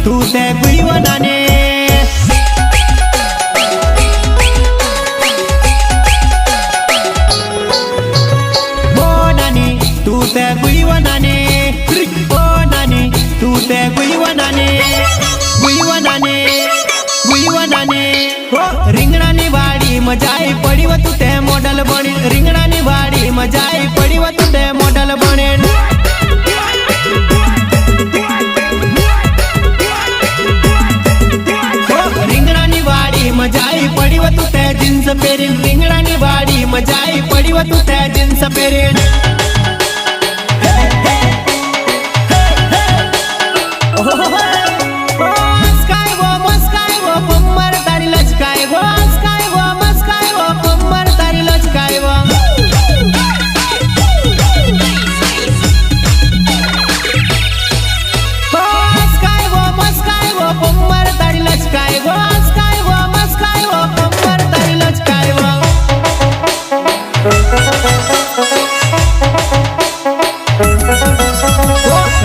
तू ते गुईवनाने ओ नानी तू ते गुईवनाने ओ नानी तू ते गुईवनाने गुईवनाने गुईवनाने हो रिंगणानी वाडी मजाई पड़ी व तू ते मॉडल बनी रिंगणानी वाडी मजाई पड़ी व तू ते मॉडल बने रिंगणानी वाडी मजाई पड़ी व तू ते जीन्स पेरीन रिंगणानी वाडी मजाई पड़ी व तू ते जीन्स पेरीन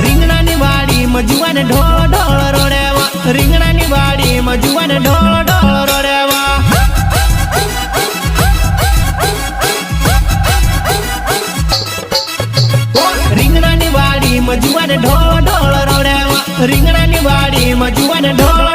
रिंगणानी वाडी मजुवान ढोळ ढोळ रोड्यावा रिंगणानी वाडी मजुवान ढोळ ढोळ रोड्यावा रिंगणानी वाडी मजुवान ढोळ ढोळ रोड्यावा रिंगणानी वाडी मजुवान ढोळ